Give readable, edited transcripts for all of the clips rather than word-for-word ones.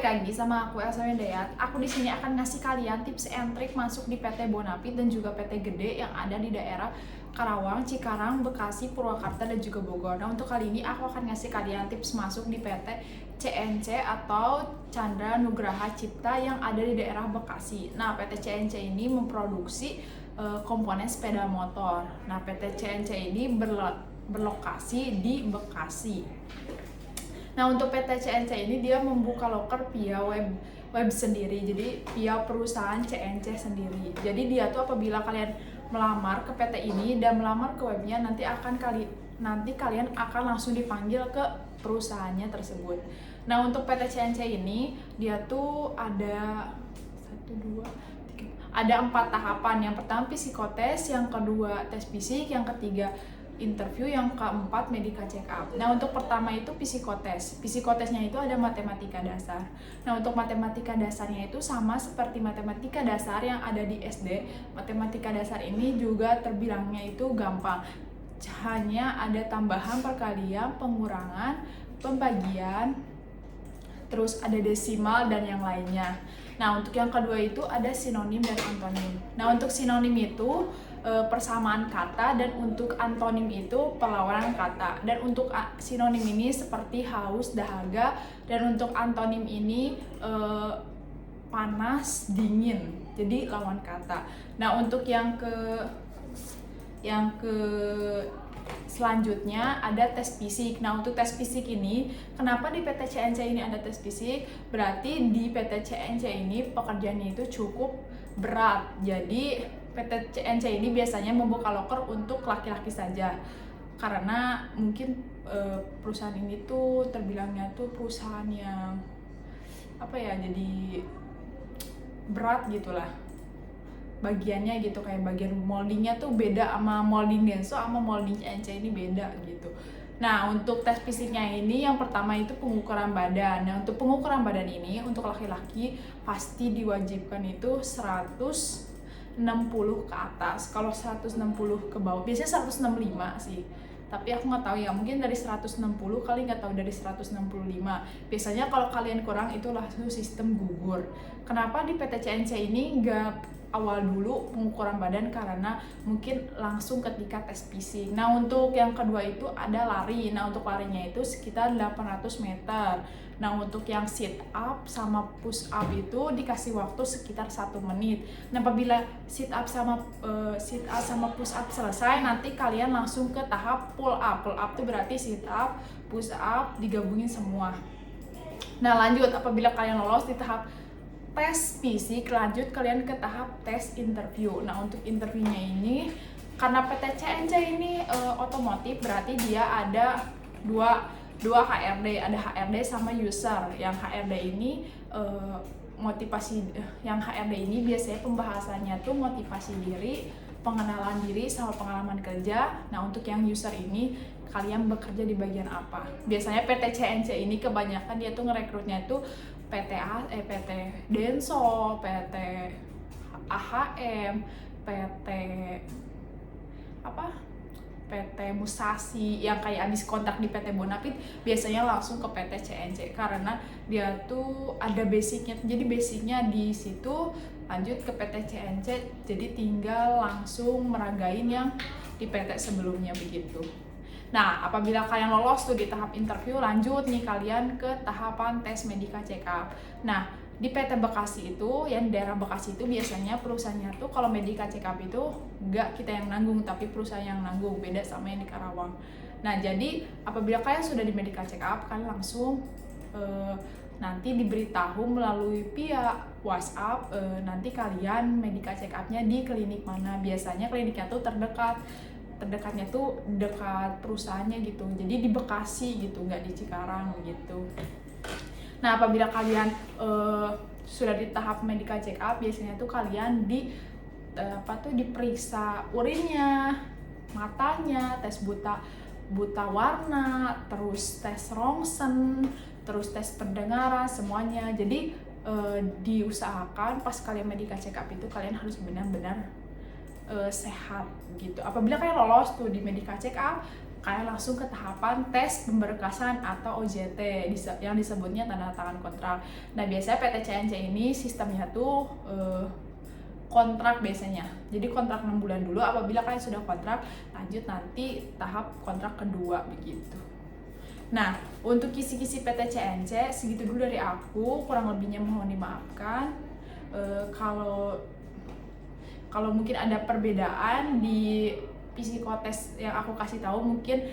balik lagi sama aku Elsa Wendayat. Aku di sini akan ngasih kalian tips and trik masuk di PT Bonafit dan juga PT Gede yang ada di daerah Karawang, Cikarang, Bekasi, Purwakarta dan juga Bogor. Nah, untuk kali ini aku akan ngasih kalian tips masuk di PT CNC atau Chandra Nugraha Cipta yang ada di daerah Bekasi. Nah, PT CNC ini memproduksi komponen sepeda motor. Nah, PT CNC ini berlokasi di Bekasi. Nah, untuk PT CNC ini dia membuka loker via web sendiri, jadi via perusahaan CNC sendiri. Jadi dia tuh apabila kalian melamar ke PT ini dan melamar ke webnya, nanti kalian akan langsung dipanggil ke perusahaannya tersebut. Nah, untuk PT CNC ini dia tuh ada 4 tahapan. Yang pertama psikotes, yang kedua tes fisik, yang ketiga interview, yang keempat medical check up. Nah, untuk pertama itu psikotes. Psikotesnya itu ada matematika dasar. Nah, untuk matematika dasarnya itu sama seperti matematika dasar yang ada di SD. Matematika dasar ini juga terbilangnya itu gampang. Hanya ada tambahan, perkalian, pengurangan, pembagian, terus ada desimal dan yang lainnya. Nah, untuk yang kedua itu ada sinonim dan antonim. Nah, untuk sinonim itu persamaan kata, dan untuk antonim itu perlawanan kata. Dan untuk sinonim ini seperti haus, dahaga, dan untuk antonim ini panas, dingin. Jadi lawan kata. Nah, untuk yang ke selanjutnya ada tes fisik. Nah, untuk tes fisik ini, kenapa di PT CNC ini ada tes fisik? Berarti di PT CNC ini pekerjaannya itu cukup berat. Jadi PT CNC ini biasanya membuka loker untuk laki-laki saja. Karena mungkin perusahaan ini tuh terbilangnya tuh perusahaan yang jadi berat gitulah. Bagiannya gitu, kayak bagian moldingnya tuh beda sama molding Denso sama molding CNC ini beda gitu. Nah, untuk tes fisiknya ini yang pertama itu pengukuran badan. Nah, untuk pengukuran badan ini untuk laki-laki pasti diwajibkan itu 160 ke atas. Kalau 160 ke bawah biasanya 165 sih. Tapi aku nggak tahu ya, mungkin dari 160 kali, nggak tahu dari 165. Biasanya kalau kalian kurang itu langsung sistem gugur. Kenapa di PT CNC ini nggak awal dulu pengukuran badan? Karena mungkin langsung ketika tes fisik. Nah, untuk yang kedua itu ada lari. Nah, untuk larinya itu sekitar 800 meter. Nah, untuk yang sit up sama push up itu dikasih waktu sekitar 1 menit. Nah, apabila sit up sama push up selesai, nanti kalian langsung ke tahap pull up. Pull up itu berarti sit up, push up digabungin semua. Nah, lanjut apabila kalian lolos di tahap tes fisik, lanjut kalian ke tahap tes interview. Nah, untuk interviewnya ini karena PT CNC ini otomotif, berarti dia ada dua HRD, ada HRD sama user. Yang HRD ini yang HRD ini biasanya pembahasannya tuh motivasi diri, pengenalan diri sama pengalaman kerja. Nah, untuk yang user ini kalian bekerja di bagian apa? Biasanya PT CNC ini kebanyakan dia tuh ngerekrutnya tuh PT Denso, PT AHM, PT Musashi yang kayak habis kontrak di PT Bonafit biasanya langsung ke PT CNC karena dia tuh ada basicnya. Jadi basicnya di situ, lanjut ke PT CNC, jadi tinggal langsung meragain yang di PT sebelumnya begitu. Nah, apabila kalian lolos tuh di tahap interview, lanjut nih kalian ke tahapan tes medical check up. Nah, di PT Bekasi itu, yang daerah Bekasi itu biasanya perusahaannya tuh kalau medical check up itu nggak kita yang nanggung, tapi perusahaan yang nanggung, beda sama yang di Karawang. Nah, jadi apabila kalian sudah di medical check up, kalian langsung nanti diberitahu melalui via WhatsApp nanti kalian medical check up-nya di klinik mana. Biasanya kliniknya tuh terdekatnya tuh dekat perusahaannya gitu, jadi di Bekasi gitu, nggak di Cikarang gitu. Nah, apabila kalian sudah di tahap medical check up, biasanya tuh kalian diperiksa urinnya, matanya, tes buta warna, terus tes rongsen, terus tes pendengaran, semuanya. Jadi diusahakan pas kalian medical check up itu kalian harus benar-benar sehat gitu. Apabila kalian lolos tuh di medical check up, kalian langsung ke tahapan tes pemberkasan atau OJT yang disebutnya tanda tangan kontrak. Nah biasanya PT CNC ini sistemnya tuh kontrak biasanya. Jadi kontrak 6 bulan dulu, apabila kalian sudah kontrak, lanjut nanti tahap kontrak kedua begitu. Nah, untuk kisi-kisi PT CNC segitu dulu dari aku, kurang lebihnya mohon dimaafkan. Kalau mungkin ada perbedaan di psikotes yang aku kasih tahu, mungkin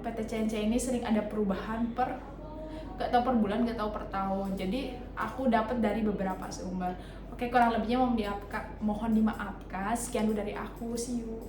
PT CNC ini sering ada perubahan gak tahu per bulan, gak tahu per tahun. Jadi aku dapat dari beberapa sumber. Oke, kurang lebihnya mohon dimaafkan. Sekian dulu dari aku. See you.